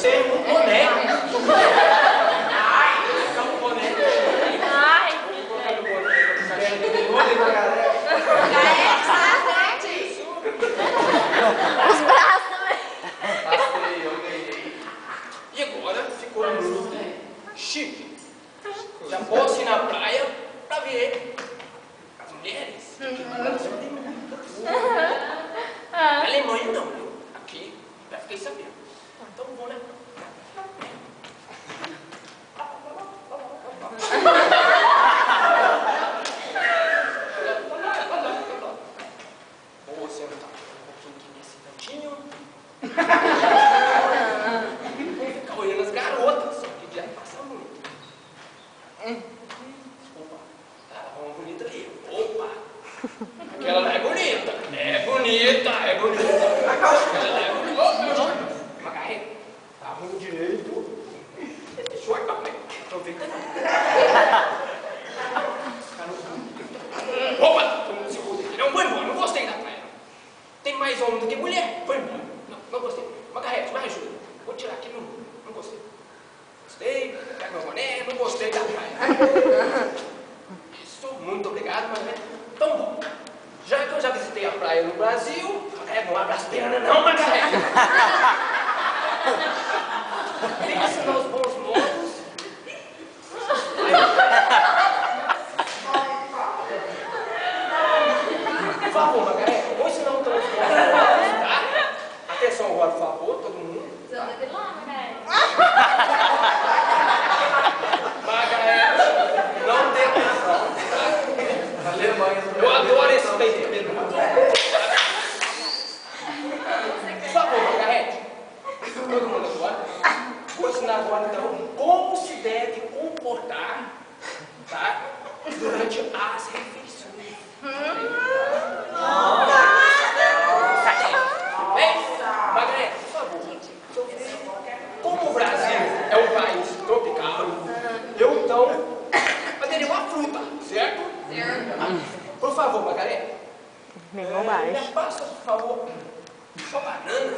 Sem um boné. Ai, tá um boné. Ai, os braços também. Passei, eu ganhei. E agora ficou muito chique. Já posso ir na praia pra ver as mulheres. Na Alemanha não, viu? Aqui já fiquei sabendo. Então vou, né? Vou sentar um pouquinho aqui nesse cantinho. Vou ficar olhando as garotas, só que já passa muito. Opa, tá uma bonita ali. Opa, aquela lá é bonita. É bonita, é bonita. Aquela lá é bonita. Macarré, tá ruim direito. Deixa eu acabar, né? Aproveita não. Opa, todo mundo se rodeia. Não, vou embora, não gostei da praia. Tem mais homem do que mulher? Vou embora. Não gostei. Macarré, me ajuda. Vou tirar aqui, não gostei. Gostei, pega meu boné, não gostei da praia. Isso, muito obrigado, mas tão bom. Já que eu já visitei a praia no Brasil, Macarré, não abre as pernas não, Macarré. Tem que ensinar os bons modos. Por favor, Macarré, vou ensinar um trânsito bons modos, tá? Atenção agora, por favor, todo mundo. Macarré, não dê atenção, tá? Eu adoro esse peito peludo. Por favor, Macarré, todo mundo agora. Vou ensinar agora, então, como se deve comportar, tá? Durante as refeições. Bem, Macarré, por favor. Como o Brasil é um país tropical, eu então poderia uma fruta, certo? Por favor, Macaré. Me passa, por favor, só banana.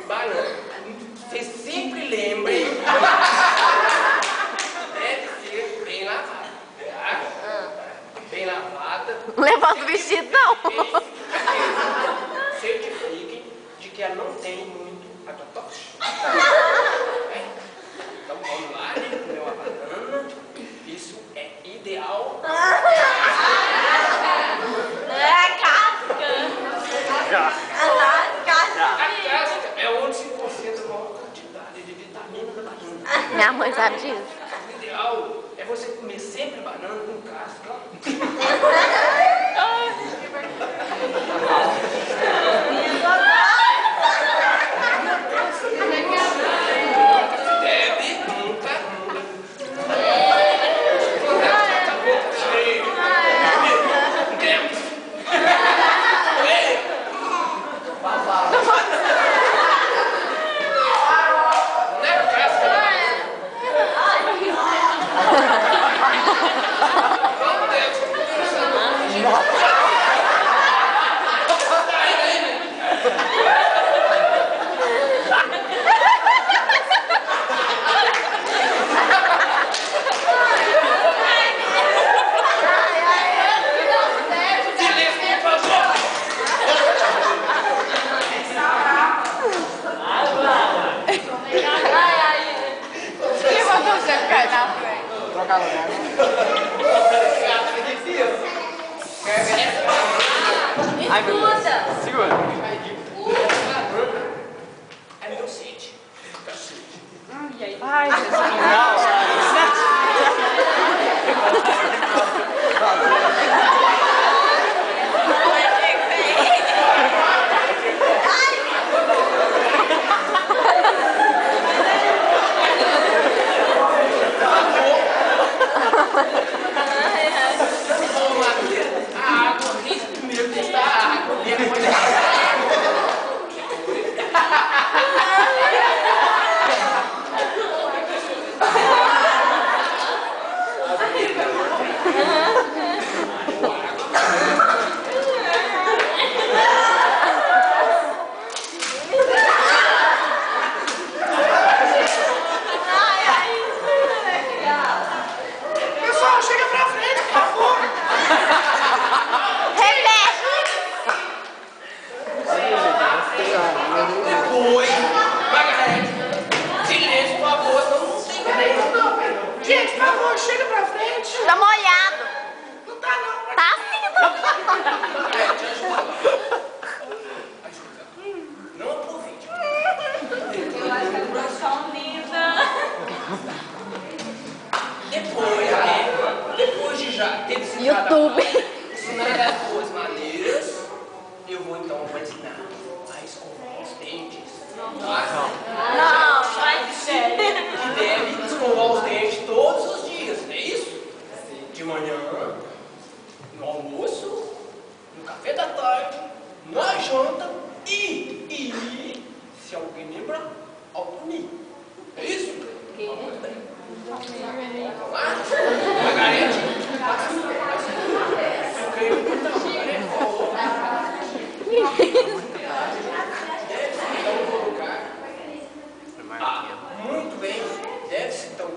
Banana. Vocês sempre lembrem. Deve ser bem lavada, tá? Bem lavada. Não levanta o vestido, não. Certifiquem de que ela não tem muito agrotóxico. Então vamos lá, né? Comeu a banana. Isso é ideal. É casca. A casca é onde se concentra a maior quantidade de vitamina da banana. minha mãe sabe disso. O ideal é você comer sempre banana com casca. Deve nunca. Ai, meu Deus. Segura. É meu sede. Ai, Jesus. Margarete, silêncio, por favor, senão não tem direito, não. Gente, por favor, chega pra frente. Tá molhado. Não tá, não. Tá sim. Ajuda. Não aproveite. Eu acho que a produção linda. Depois de já ter visitado YouTube. ensinar as boas maneiras, eu vou então ensinar a escovar os dentes. Não, vai ser. E deve escovar os dentes todos os dias, não é isso? De manhã, no almoço, no café da tarde, na janta e se alguém lembra, ao dormir. É isso? Vamos bem. Vamos lá? Margarete, passa. Eu creio que não, Margarete, por favor. Deve-se então colocar. Muito bem. Deve-se então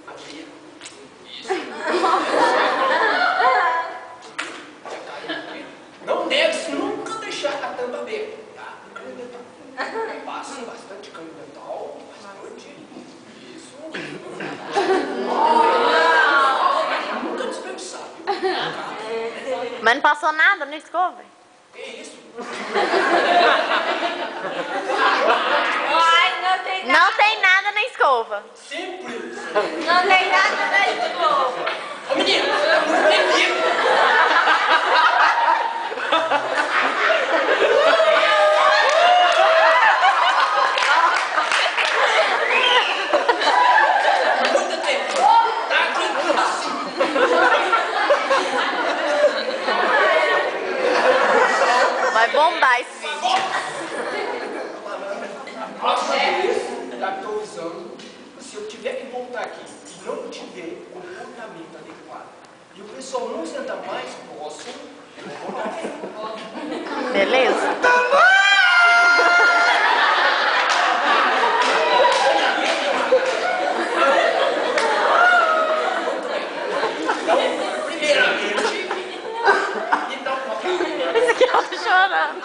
abrir. Isso. Não deve-se nunca deixar a tampa aberta, tá? Creme dental. Passe bastante creme dental. Bastante. Isso. Nunca dispensar, viu? Mas não passou nada no escova? Que isso? Ai, não tem nada. Não tem nada na escova. Simples. Não tem nada na escova. Ô menino, você tá muito bebido. Muito tempo. Tá tranquilo assim. Vai bombar esse vídeo. Próxima vez, já estou avisando, se eu tiver que voltar aqui e não tiver comportamento adequado e o pessoal não sentar mais próximo, eu vou voltar aqui. Beleza? Primeiramente, então, Esse aqui eu tô chorando.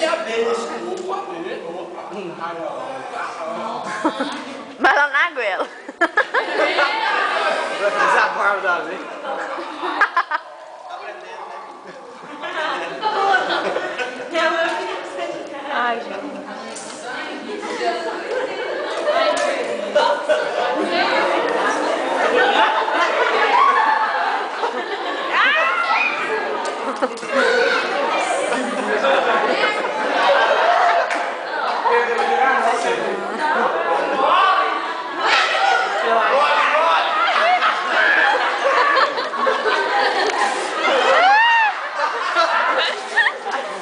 molhar bem esse corpo, né? Vai lá na goela. Desabarro da vez. Ai, gente.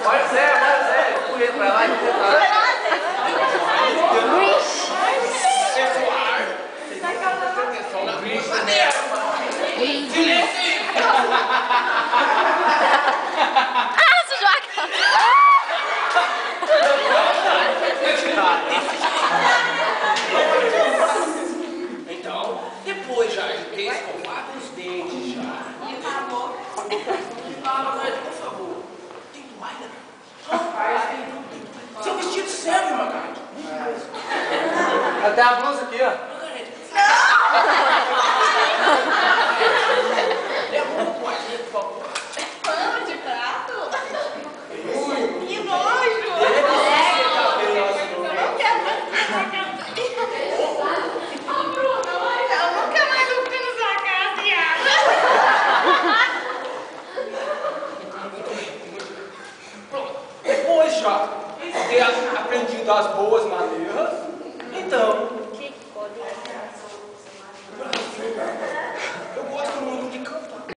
Pode ser. Correr pra lá e correr pra lá. Atenção na brincadeira. Silêncio. Ah, sujou a Então, depois já de ter escovado os dentes já. Por favor, tem toalha? Seu vestido serve, Margarete. Até a blusa aqui, ó.